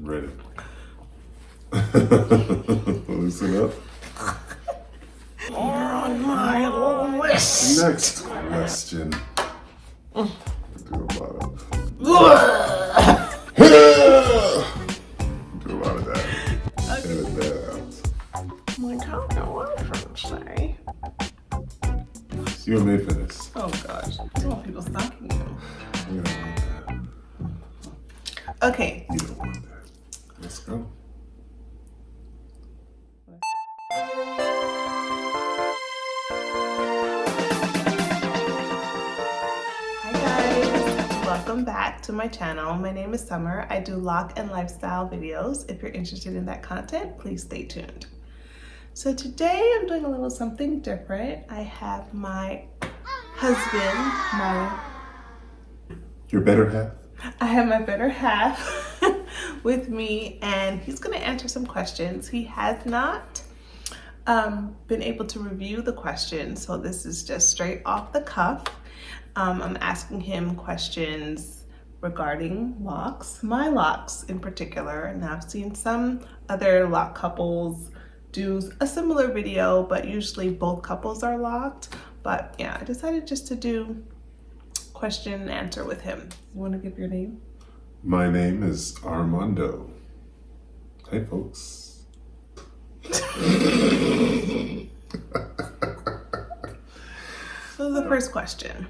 ready. Loosen up. On my list. Next question. Do a lot of that. Edit that out. Like, I don't know what I'm trying to say. You and me for this. Oh gosh, I don't want people stalking you. You don't want that. Okay. You don't want that. Let's go. Hi guys, welcome back to my channel. My name is Summer. I do loc and lifestyle videos. If you're interested in that content, please stay tuned. So today I'm doing a little something different. I have my husband, Your better half? I have my better half with me, and he's going to answer some questions. He has not been able to review the questions, so this is just straight off the cuff. I'm asking him questions regarding locs, my locs in particular, and I've seen some other loc couples do a similar video, but usually both couples are locked. But yeah, I decided just to do question and answer with him. You want to give your name? My name is Armando. Hey, folks. So the first question,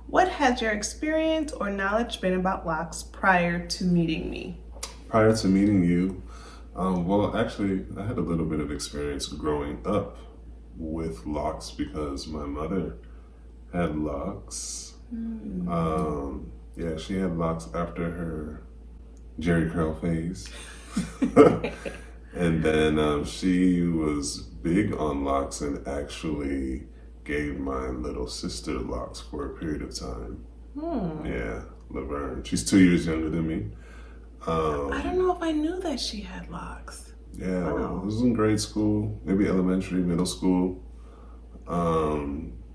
what has your experience or knowledge been about locs prior to meeting me? Prior to meeting you, well, actually, I had a little bit of experience growing up with locs because my mother had locs. Yeah, she had locs after her Jerry curl phase. And then she was big on locs and actually gave my little sister locs for a period of time. Yeah, Laverne. She's 2 years younger than me. I don't know if I knew that she had locs. Yeah, Wow. it was in grade school, maybe elementary, middle school.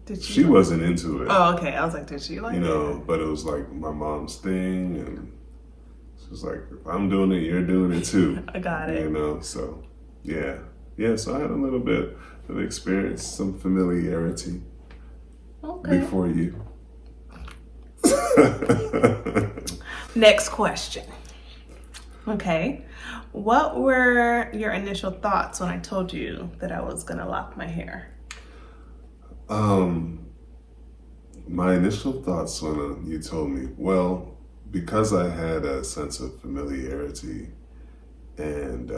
Did She wasn't into it. Oh, okay. I was like, did she like You know, it? but it was like my mom's thing, and she was like, if I'm doing it, you're doing it too. I got it. You know, so yeah. So I had a little bit of experience, some familiarity Okay. before you. Next question. Okay. What were your initial thoughts when I told you that I was going to lock my hair? My initial thoughts when you told me, well, because I had a sense of familiarity and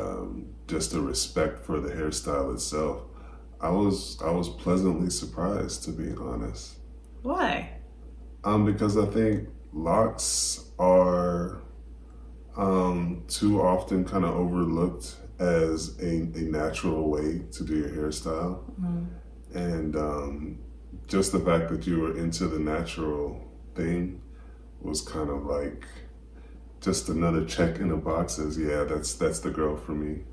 just a respect for the hairstyle itself, I was pleasantly surprised, to be honest. Why? Because I think locs are too often kind of overlooked as a natural way to do your hairstyle. And just the fact that you were into the natural thing was kind of like just another check in the box as, yeah, that's the girl for me.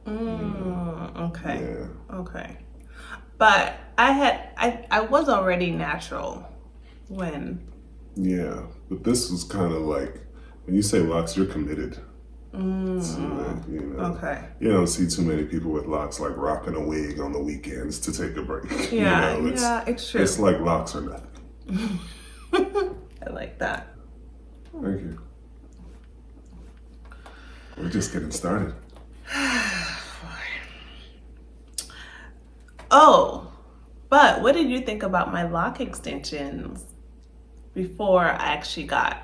Okay. Yeah. Okay. But I was already natural when. Yeah, but this was kind of like, when you say locs, you're committed to it, you know. Okay. You don't see too many people with locs like rocking a wig on the weekends to take a break. Yeah, You know, it's true. It's like locs or nothing. I like that. Thank you. We're just getting started. Oh, but what did you think about my loc extensions before I actually got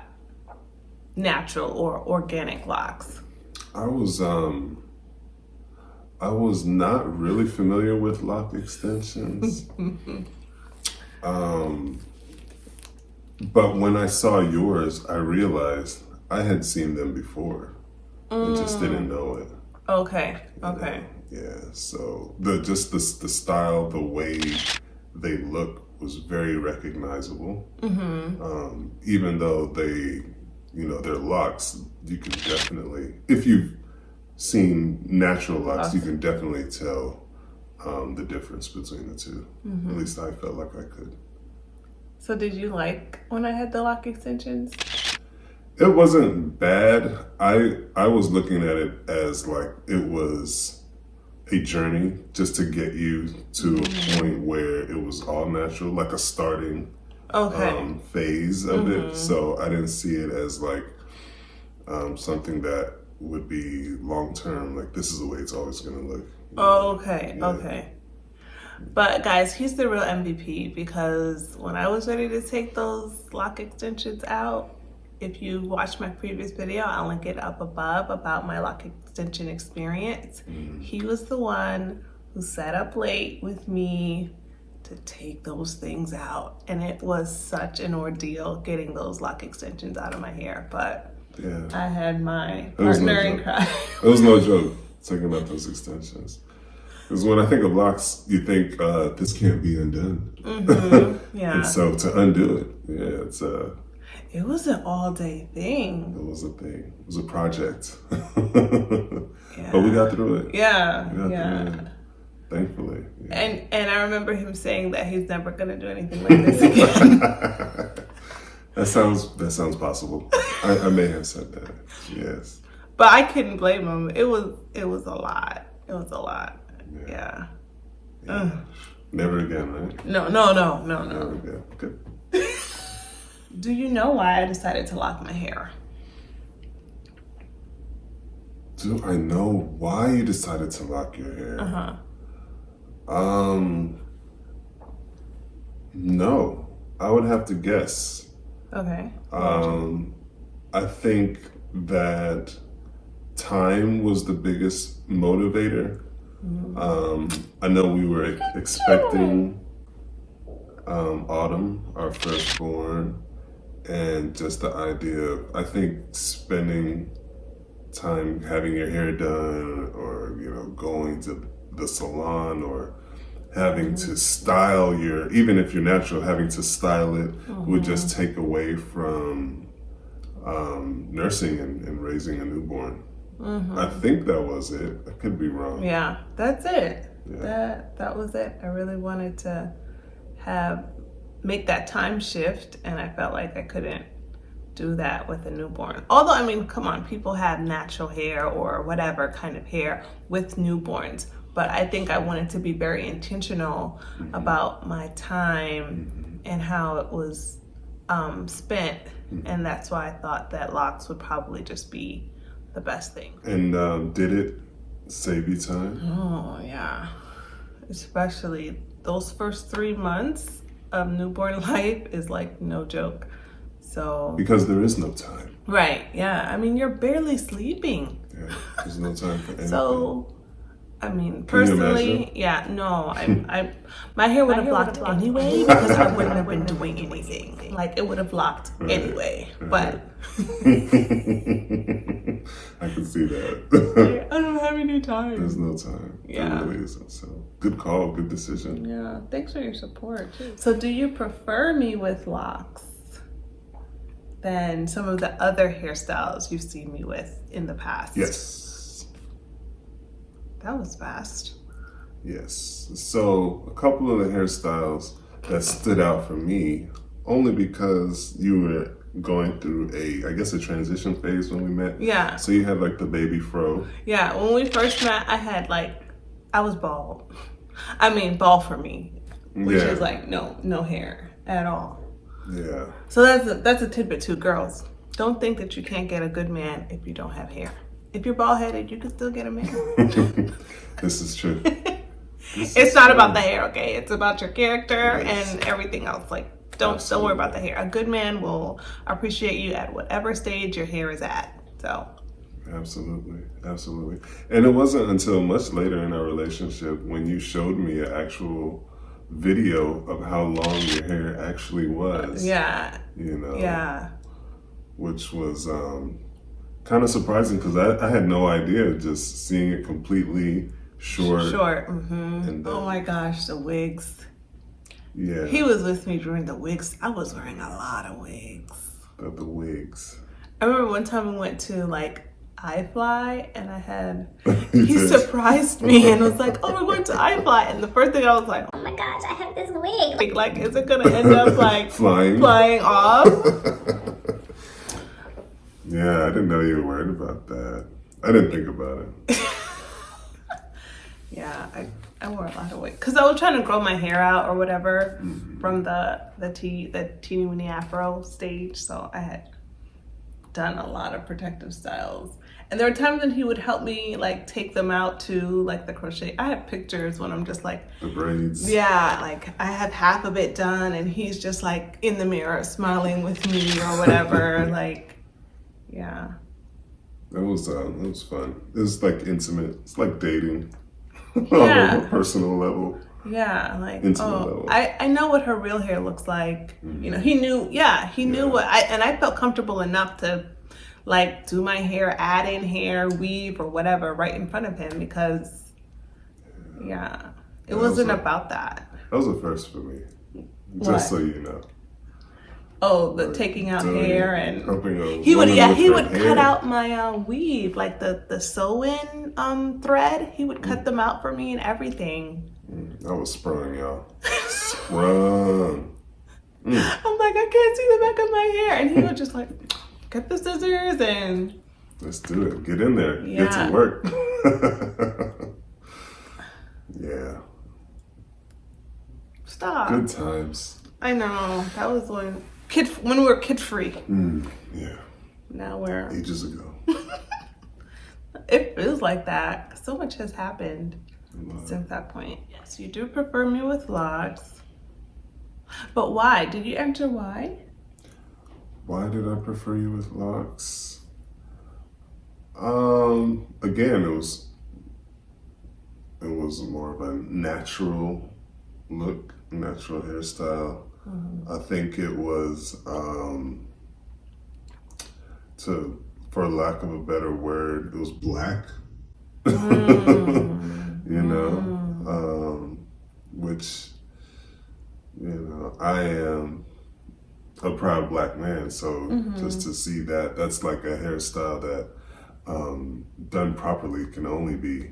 natural or organic locs? I was not really familiar with loc extensions. But when I saw yours, I realized I had seen them before and just didn't know it. Okay. Yeah, so the style, the way they look was very recognizable. Even though they, they're locs, you can definitely, if you've seen natural locs, you can definitely tell the difference between the two. At least I felt like I could. So did you like when I had the loc extensions? It wasn't bad. I was looking at it as like it was a journey just to get you to a point where it was all natural, like a starting phase of it. So I didn't see it as like something that would be long term. Like this is the way it's always gonna look. Okay. But guys, he's the real MVP because when I was ready to take those lock extensions out, if you watch my previous video, I'll link it up above about my lock extension experience. He was the one who sat up late with me to take those things out. And it was such an ordeal getting those lock extensions out of my hair. But I had my partner in crime. It was no joke taking out those extensions. Because when I think of locks, you think this can't be undone. Yeah. And so to undo it, it was an all-day thing. It was a thing. It was a project. But we got through it. Yeah. We got through it. Thankfully. Yeah. And I remember him saying that he's never gonna do anything like this again. That sounds possible. I may have said that. Yes. But I couldn't blame him. It was a lot. It was a lot. Yeah. Never again, right? No. Never again. Good. Do you know why I decided to lock my hair? Do I know why you decided to lock your hair? No. I would have to guess. Okay. I think that time was the biggest motivator. I know we were expecting Autumn, our firstborn, and just the idea of, I think, spending time having your hair done or, going to the salon or having to style even if you're natural, having to style it would just take away from nursing and raising a newborn. I think that was it. I could be wrong. Yeah, that's it. Yeah. That was it. I really wanted to make that time shift, and I felt like I couldn't do that with a newborn. Although, I mean, come on, people have natural hair or whatever kind of hair with newborns. But I think I wanted to be very intentional about my time and how it was spent. And that's why I thought that locks would probably just be the best thing. And did it save you time? Oh, yeah. Especially those first 3 months of newborn life is like no joke. So because there is no time. Right, yeah. I mean, you're barely sleeping. Yeah, there's no time for anything. So, I mean, personally, no, my hair would have blocked anyway because I wouldn't have been doing anything. Like, it would have blocked anyway, but. I can see that. I don't have any time. There's no time. Yeah. There really isn't. So, good call, good decision. Yeah, thanks for your support, too. So, do you prefer me with locks than some of the other hairstyles you've seen me with in the past? Yes. That was fast. Yes. So a couple of the hairstyles that stood out for me, only because you were going through a transition phase when we met. Yeah. So you had like the baby fro. Yeah. When we first met, I was bald. I mean, bald for me, which is like no hair at all. Yeah. So that's a tidbit too, girls. Don't think that you can't get a good man if you don't have hair. If you're bald-headed, you can still get a man. This is true. It's not about the hair, okay? It's about your character and everything else. Like, don't worry about the hair. A good man will appreciate you at whatever stage your hair is at. So. Absolutely. And it wasn't until much later in our relationship when you showed me an actual video of how long your hair actually was. Yeah. Yeah. Which was kind of surprising because I had no idea, just seeing it completely short. And oh my gosh, the wigs. Yeah. He was with me during the wigs. I was wearing a lot of wigs. The wigs. I remember one time we went to iFly and I had, he surprised me and was like, oh, we're going to iFly. And the first thing I was like, oh my gosh, I have this wig. Like, is it going to end up flying off? Yeah, I didn't know you were worried about that. I didn't think about it. Yeah, I wore a lot of wigs because I was trying to grow my hair out or whatever from the teeny weeny afro stage. So I had done a lot of protective styles, and there were times when he would help me like take them out to like the crochet. I have pictures when I'm just like The braids. yeah, like I have half of it done, and he's just like in the mirror smiling with me or whatever. Like, yeah. It was fun. It was like intimate. It's like dating Yeah. on a personal level. Yeah, like Intimate level. I know what her real hair looks like. You know, he knew. Yeah, he knew what I felt comfortable enough to like do my hair, add in hair, weave or whatever right in front of him because it wasn't about that. That was a first for me. Just so you know. Oh, the taking out hair and he would cut out my weave, like the sew-in thread. He would cut them out for me and everything. I was sprung, y'all. Sprung. I'm like, I can't see the back of my hair, and he would just like get the scissors and let's do it. Get in there. Get to work. Yeah. Stop. Good times. I know that was when we were kid free. Yeah. Now we're ages ago. It feels like that. So much has happened since that point. Yes, you do prefer me with locks. But why? Did you enter why? Why did I prefer you with locks? Again, it was more of a natural look, natural hairstyle. I think it was for lack of a better word, it was black. You know, which, you know, I am a proud black man, so just to see that's like a hairstyle that done properly can only be,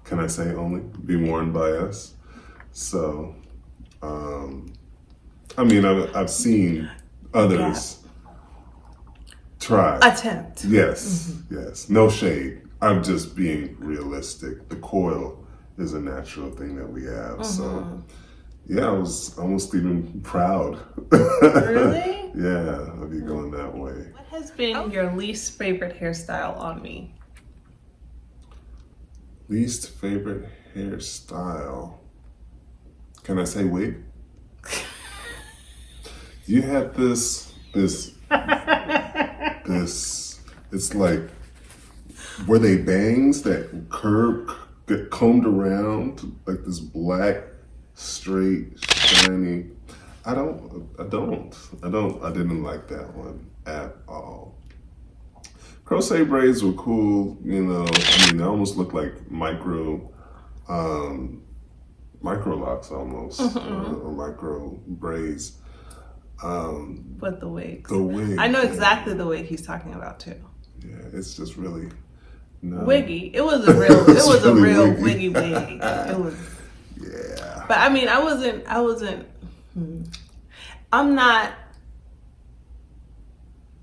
can I say only, be worn by us. So, I mean, I've seen others try. Attempt. Yes, yes. No shade. I'm just being realistic. The coil is a natural thing that we have. So, yeah, I was almost even proud. Really? Yeah, of you going that way. What has been your least favorite hairstyle on me? Least favorite hairstyle. Can I say wig? You had this, it's like, were they bangs that get combed around, like this black, straight, shiny? I didn't like that one at all. Crochet braids were cool, you know. I mean, they almost looked like micro locks almost, or micro braids. But the wigs. The wig. I know exactly the wig he's talking about too. Yeah, it's just really wiggy. It was a real wiggy. wiggy wig. It was. Yeah. But I mean, I wasn't. I'm not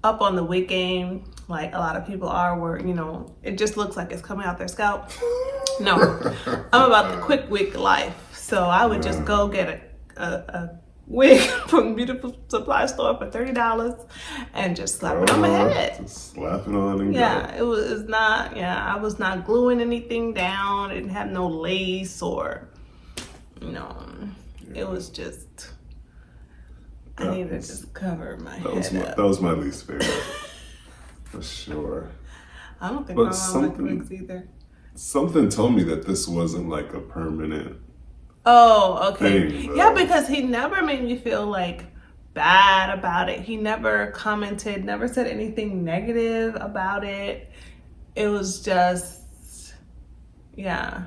up on the wig game like a lot of people are, where, you know, it just looks like it's coming out their scalp. No, I'm about the quick wig life. So I would just go get a wig from the beautiful supply store for $30 and just slap it on my head. Just slap it on and go. It was not, I was not gluing anything down. It didn't have no lace or, you know, it was just, I needed to just cover my head up. That was my least favorite. For sure. I don't think my mom liked wigs either. Something told me that this wasn't like a permanent okay. thing, Yeah, because he never made me feel like bad about it. He never commented, never said anything negative about it. It was just, yeah.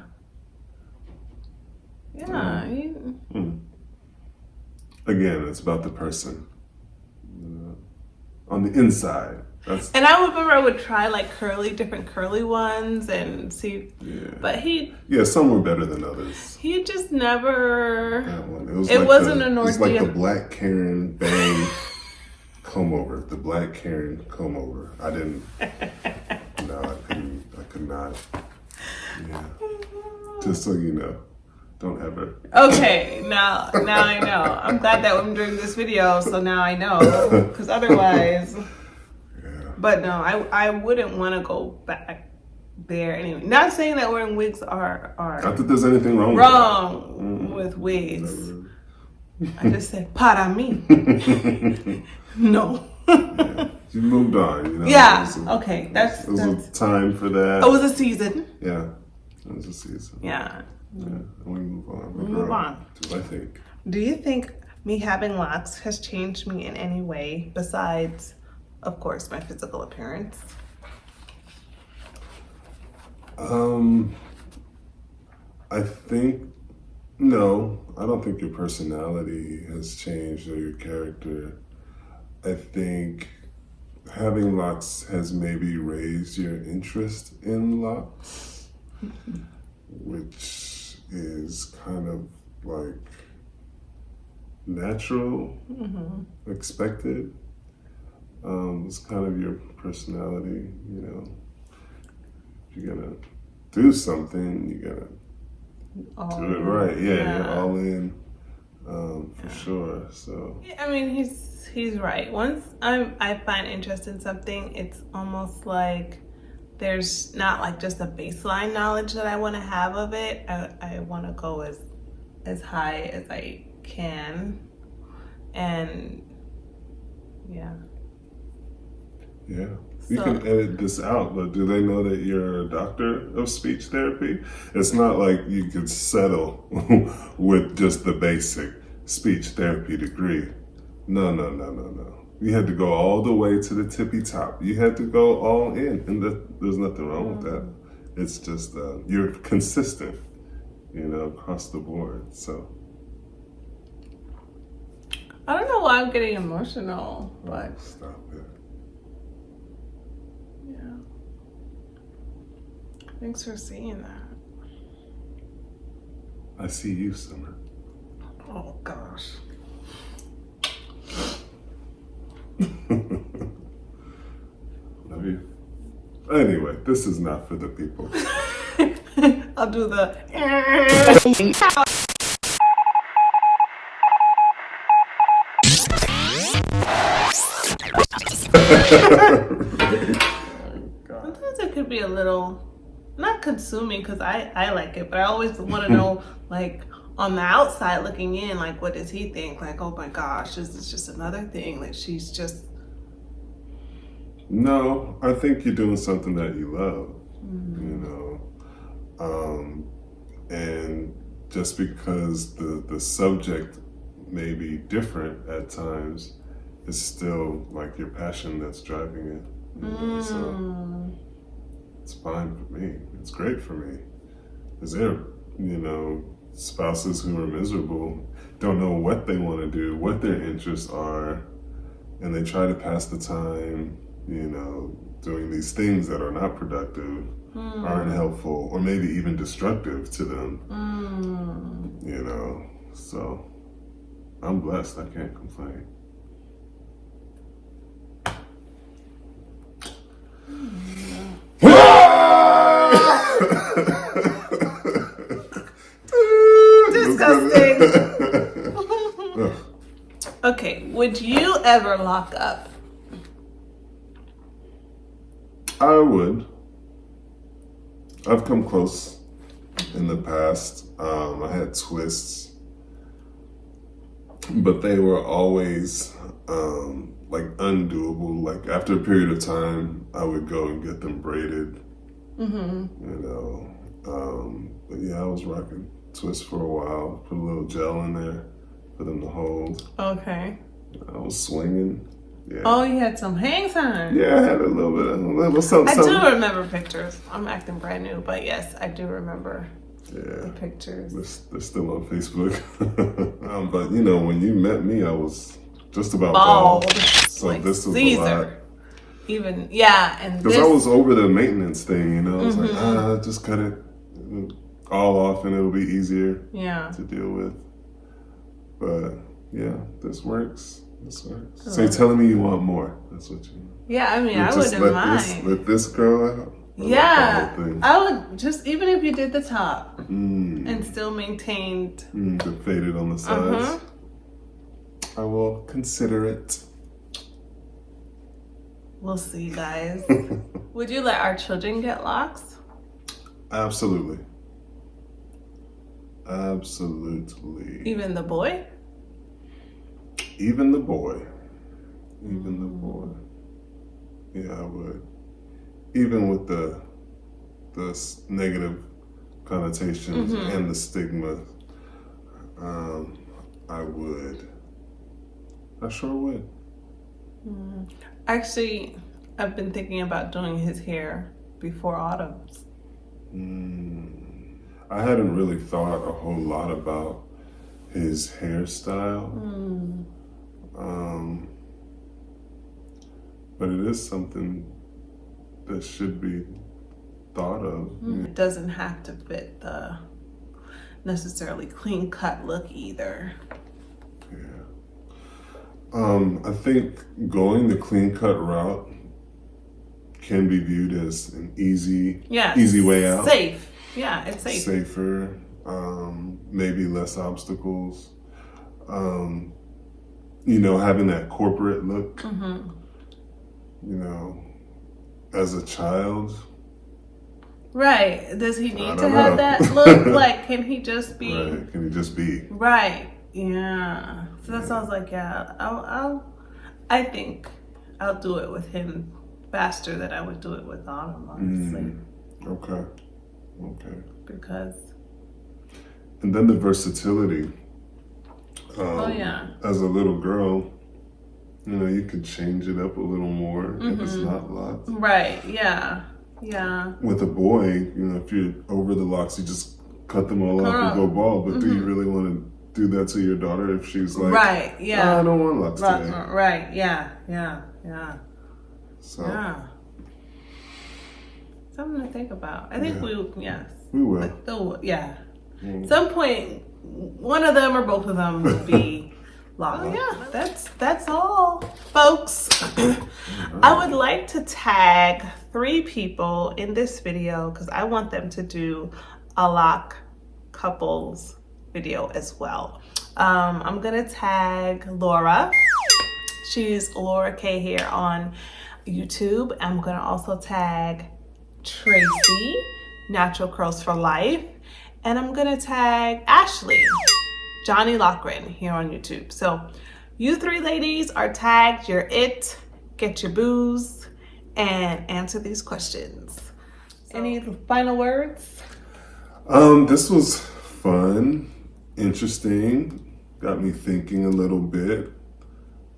Again, it's about the person. On the inside. And I remember I would try like different curly ones and see, but some were better than others. He just never. That one. It wasn't an ordeal. It was like the Black Karen bang comb over, the black Karen comb over. I didn't. No, I could not. Yeah. Just so you know, don't ever. Okay, now I know. I'm glad that I'm doing this video, so now I know. Because otherwise, Yeah. But no, I wouldn't want to go back there anyway. Not saying that wearing wigs are Not that there's anything wrong with wigs. I just said para mí. No. Yeah. You moved on, you know. Yeah. It was a time for that. It was a season. Yeah. It was a season. Yeah. Yeah. And we move on. We move on. I think. Do you think me having locks has changed me in any way besides, of course, my physical appearance? I think no. I don't think your personality has changed or your character. I think having locks has maybe raised your interest in locks, which is kind of like natural, expected. It's kind of your personality, you know. If you're gonna do something, you gotta do it right. Yeah, you're all in, for sure. So I mean, he's right. Once I find interest in something, it's almost like there's not like just a baseline knowledge that I want to have of it. I want to go as high as I can, and yeah. Yeah. You can edit this out, but do they know that you're a doctor of speech therapy? It's not like you could settle with just the basic speech therapy degree. No. You had to go all the way to the tippy top. You had to go all in, and there's nothing wrong with that. It's just you're consistent, you know, across the board. So I don't know why I'm getting emotional, but stop it. Yeah. Thanks for saying that. I see you, Summer. Oh gosh. Love you. Anyway, this is not for the people. I'll do the. Sometimes it could be a little, not consuming because I like it, but I always want to know, like, on the outside looking in, like, what does he think? Like, oh my gosh, this is just another thing. Like, she's just. No, I think you're doing something that you love, you know. And just because the subject may be different at times, it's still like your passion that's driving it. You know? So it's fine for me. It's great for me. Is there, you know, spouses who are miserable, don't know what they want to do, what their interests are, and they try to pass the time, you know, doing these things that are not productive, aren't helpful, or maybe even destructive to them. You know, so I'm blessed. I can't complain. Disgusting. Okay, would you ever lock up? I would. I've come close in the past. I had twists, but they were always like undoable. Like after a period of time, I would go and get them braided. You know, but yeah, I was rocking twists for a while. Put a little gel in there for them to hold. Okay. I was swinging. Yeah. Oh, you had some hang time. Yeah, I had a little something. I do remember pictures. I'm acting brand new, but yes, I do remember the pictures. They're still on Facebook. But you know, when you met me, I was just about bald. So like this was Caesar. a lot. Even, yeah, and because I was over the maintenance thing, you know. I was like, just cut it all off, and it'll be easier to deal with. But yeah, this works. That's right. So you're telling me you want more. That's what you want. Yeah, I mean, I Just wouldn't mind. let this girl out. Yeah, I would just, even if you did the top and still maintained the faded on the sides. I will consider it. We'll see, guys. Would you let our children get locks? Absolutely. Absolutely. Even the boy? Even the boy. Even the boy. Yeah, I would. Even with the negative connotations and the stigma, I would. I sure would. Actually, I've been thinking about doing his hair before autumn. I hadn't really thought a whole lot about his hairstyle. But it is something that should be thought of. It doesn't have to fit the necessarily clean cut look either. Yeah. I think going the clean cut route can be viewed as an easy way out. Safe. Yeah, it's safe. Safer, maybe less obstacles. Having that corporate look, as a child. Right. Does he need to have that look? Like, can he just be? Right. Can he just be? Right. Yeah. So that sounds like, I think I'll do it with him faster than I would do it with Autumn, honestly. Okay. Because. And then the versatility. As a little girl, you could change it up a little more if it's not locked. Right. Yeah. With a boy, if you're over the locks, you just cut them all off and go bald. But do you really want to do that to your daughter if she's like, right? Yeah. I don't want locks today. Right. Yeah. So. Yeah. Something to think about. I think we will. Some point, one of them or both of them would be locked. That's all, folks. I would like to tag 3 people in this video because I want them to do a lock couples video as well. I'm gonna tag Laura. She's Laura K here on YouTube. I'm gonna also tag Tracy, Natural Curls for Life. And I'm gonna tag Ashley, Johnny Lochran here on YouTube. So you 3 ladies are tagged. You're it. Get your booze and answer these questions. Any final words? This was fun, interesting, got me thinking a little bit.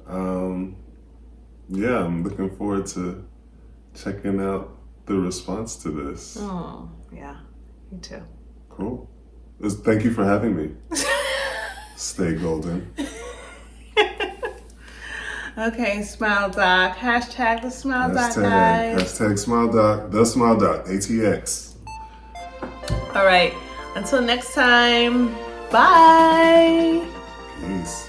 I'm looking forward to checking out the response to this. Oh, yeah, me too. Cool. Thank you for having me. Stay golden. Okay, Smile Doc. Hashtag the Smile Doc, guys. Hashtag Smile Doc, the Smile Doc, ATX. All right, until next time, bye. Peace.